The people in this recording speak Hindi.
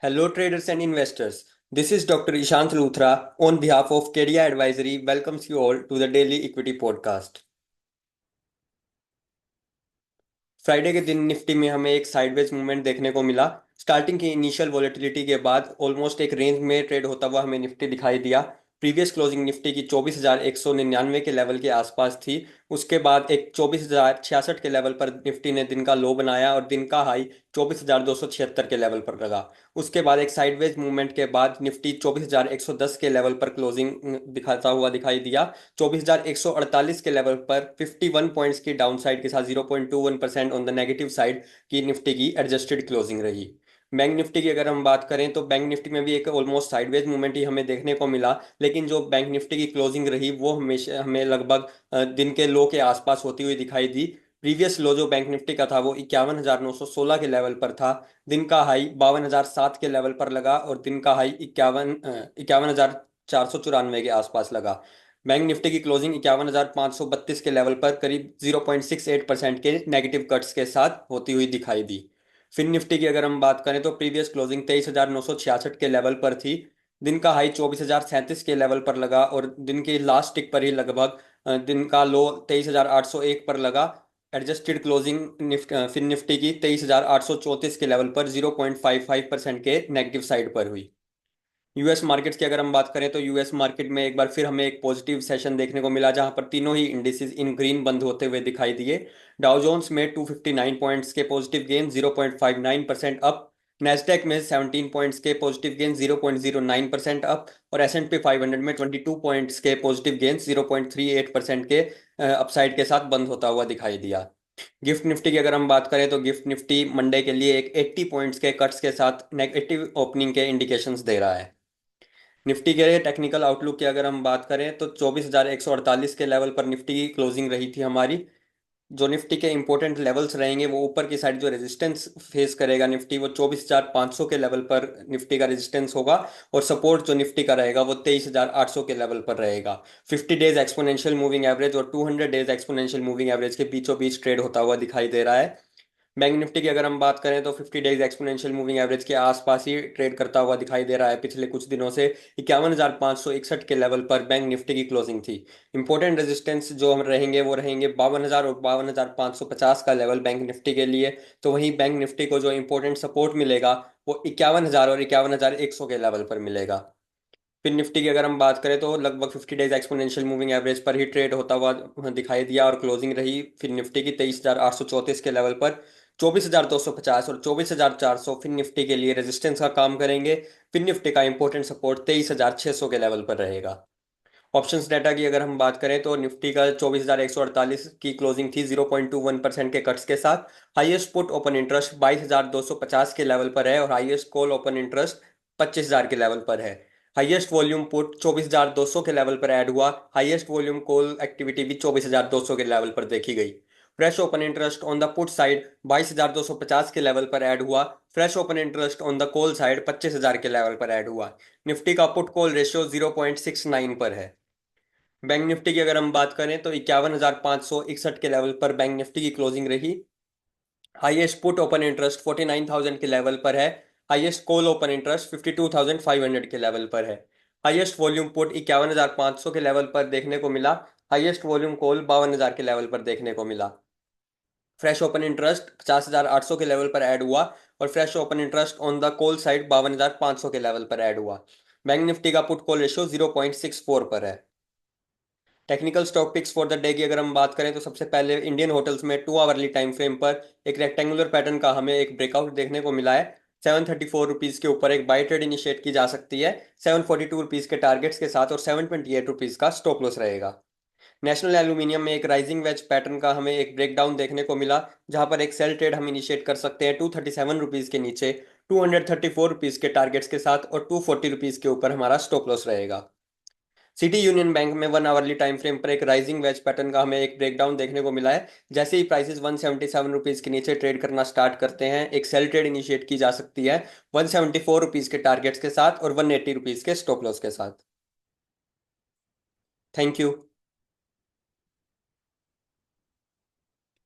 Hello, traders and investors. This is Dr. Ishant Luthra on behalf of KDI Advisory welcomes you all to the Daily Equity Podcast. Friday के दिन निफ्टी में हमें एक साइडवेज मूवमेंट देखने को मिला। स्टार्टिंग की इनिशियल वॉलेटिलिटी के बाद ऑलमोस्ट एक रेंज में ट्रेड होता हुआ हमें निफ्टी दिखाई दिया। प्रीवियस क्लोजिंग निफ्टी की 24,199 के लेवल के आसपास थी। उसके बाद एक 24,066 के लेवल पर निफ्टी ने दिन का लो बनाया और दिन का हाई 24,276 के लेवल पर लगा। उसके बाद एक साइडवेज मूवमेंट के बाद निफ्टी 24,110 के लेवल पर क्लोजिंग दिखाता हुआ दिखाई दिया। 24,148 के लेवल पर 51 पॉइंट्स की डाउनसाइड के साथ 0.21% ऑन द नेगेटिव साइड की निफ्टी की एडजस्टेड क्लोजिंग रही। बैंक निफ्टी की अगर हम बात करें तो बैंक निफ्टी में भी एक ऑलमोस्ट साइडवेज मूवमेंट ही हमें देखने को मिला, लेकिन जो बैंक निफ्टी की क्लोजिंग रही वो हमेशा हमें लगभग दिन के लो के आसपास होती हुई दिखाई दी। प्रीवियस लो जो बैंक निफ्टी का था वो 51,916 के लेवल पर था। दिन का हाई 52,007 के लेवल पर लगा और दिन का हाई 51,494 के आसपास लगा। बैंक निफ्टी की क्लोजिंग 51,532 के लेवल पर करीब 0.68% के नेगेटिव कट्स के साथ होती हुई दिखाई दी। फिन निफ्टी की अगर हम बात करें तो प्रीवियस क्लोजिंग 23,966 के लेवल पर थी। दिन का हाई 24,037 के लेवल पर लगा और दिन की लास्ट टिक पर ही लगभग दिन का लो 23,801 पर लगा। एडजस्टेड क्लोजिंग फिन निफ्टी की 23,834 के लेवल पर 0.55% के नेगेटिव साइड पर हुई। यूएस मार्केट्स की अगर हम बात करें तो यूएस मार्केट में एक बार फिर हमें एक पॉजिटिव सेशन देखने को मिला, जहां पर तीनों ही इंडिसेस इन ग्रीन बंद होते हुए दिखाई दिए। डाउ जोन्स में 259 पॉइंट्स के पॉजिटिव गेन 0.59% अप, नेस्डेक में 17 पॉइंट्स के पॉजिटिव गेन 0.09% अप और S&P 500 में 22 पॉइंट्स के पॉजिटिव गेन 0.38% के अपसाइड के साथ बंद होता हुआ दिखाई दिया। गिफ्ट निफ्टी की अगर हम बात करें तो गिफ्ट निफ्टी मंडे के लिए एक 80 पॉइंट्स के कट्स के साथ नेगेटिव ओपनिंग के इंडिकेशंस दे रहा है। निफ्टी के टेक्निकल आउटलुक की अगर हम बात करें तो 24,148 के लेवल पर निफ्टी की क्लोजिंग रही थी हमारी। जो निफ्टी के इंपॉर्टेंट लेवल्स रहेंगे वो ऊपर की साइड जो रेजिस्टेंस फेस करेगा निफ्टी वो 24,500 के लेवल पर निफ्टी का रेजिस्टेंस होगा और सपोर्ट जो निफ्टी का रहेगा वो 23,800 के लेवल पर रहेगा। 50 डेज एक्सपोनेंशियल मूविंग एवरेज और 200 डेज एक्सपोनेंशियल मूविंग एवरेज के बीचों बीच ट्रेड होता हुआ दिखाई दे रहा है। बैंक निफ्टी की अगर हम बात करें तो 50 डेज एक्सपोनेंशियल मूविंग एवरेज के आसपास ही ट्रेड करता हुआ दिखाई दे रहा है। पिछले कुछ दिनों से 51,561 के लेवल पर बैंक निफ्टी की क्लोजिंग थी। इंपॉर्टेंट रेजिस्टेंस जो हम रहेंगे वो रहेंगे 52,000 और 52,550 का लेवल बैंक निफ्टी के लिए। तो वहीं बैंक निफ्टी को जो इंपॉर्टेंट सपोर्ट मिलेगा वो 51,000 और 51,100 के लेवल पर मिलेगा। फिर निफ्टी की अगर हम बात करें तो लगभग 50 डेज एक्सपोनेंशियल मूविंग एवरेज पर ही ट्रेड होता हुआ दिखाई दिया और क्लोजिंग रही फिर निफ्टी की 23,834 के लेवल पर। 24,250 और 24,400 फिर निफ्टी के लिए रेजिस्टेंस का काम करेंगे। फिर निफ्टी का इंपॉर्टेंट सपोर्ट 23,600 के लेवल पर रहेगा। ऑप्शंस डाटा की अगर हम बात करें तो निफ्टी का 24,148 की क्लोजिंग थी 0.21% के कट्स के साथ। हाईएस्ट पुट ओपन इंटरेस्ट 22,250 के लेवल पर है और हाईएस्ट कॉल ओपन इंटरेस्ट 25,000 के लेवल पर है। हाईएस्ट वॉल्यूम पुट 24,200 के लेवल पर ऐड हुआ। हाईएस्ट वॉल्यूम कॉल एक्टिविटी भी 24,200 के लेवल पर देखी गई। Fresh open interest on the put side 22,250 के लेवल पर ऐड हुआ। Fresh open interest on the call side 25,000 के लेवल पर ऐड हुआ। निफ्टी का पुट कॉल रेशियो 0.69 पर है। बैंक निफ्टी की अगर हम बात करें तो 51,561 के लेवल पर बैंक निफ्टी की क्लोजिंग रही। हाईएस्ट पुट ओपन इंटरेस्ट 49,000 के लेवल पर है। हाईएस्ट कॉल ओपन इंटरेस्ट 52,500 के लेवल पर है। हाईएस्ट वॉल्यूम पुट 51,500 के लेवल पर देखने को मिला। हाईएस्ट वॉल्यूम कॉल 52,000 के लेवल पर देखने को मिला। फ्रेश ओपन इंटरेस्ट 50,800 के लेवल पर ऐड हुआ और fresh open interest on the call side 52,500 के लेवल पर ऐड हुआ। बैंक निफ्टी का पुट कॉल रेशियो 0.64 पर है। Technical stock picks for the day की अगर हम बात करें तो सबसे पहले इंडियन होटल्स में 2 आवरली टाइम फ्रेम पर एक रेक्टेंगुलर पैटर्न का हमें एक ब्रेकआउट देखने को मिला है। 734 रुपीज के ऊपर एक बाई ट्रेड इनिशिएट की जा सकती है 742 रुपीज के टारगेट्स के साथ और 728 रुपीज का स्टॉप लॉस रहेगा। नेशनल एल्यूमिनियम में एक राइजिंग वेज पैटर्न का हमें एक ब्रेकडाउन देखने को मिला, जहां पर एक सेल ट्रेड हम इनिशिएट कर सकते हैं 237 रुपीज के नीचे 234 रुपीज के टारगेट्स के साथ और 240 रुपीज के ऊपर हमारा स्टॉप लॉस रहेगा। सिटी यूनियन बैंक में 1 आवरली टाइम फ्रेम पर एक राइजिंग वेज पैटर्न का हमें एक ब्रेकडाउन देखने को मिला है। जैसे ही प्राइसेस 177 रुपीज के नीचे ट्रेड करना स्टार्ट करते हैं एक सेल ट्रेड इनिशिएट की जा सकती है 174 रुपीज के टारगेट्स के साथ और 180 रुपीज के स्टॉप लॉस के साथ। Thank you.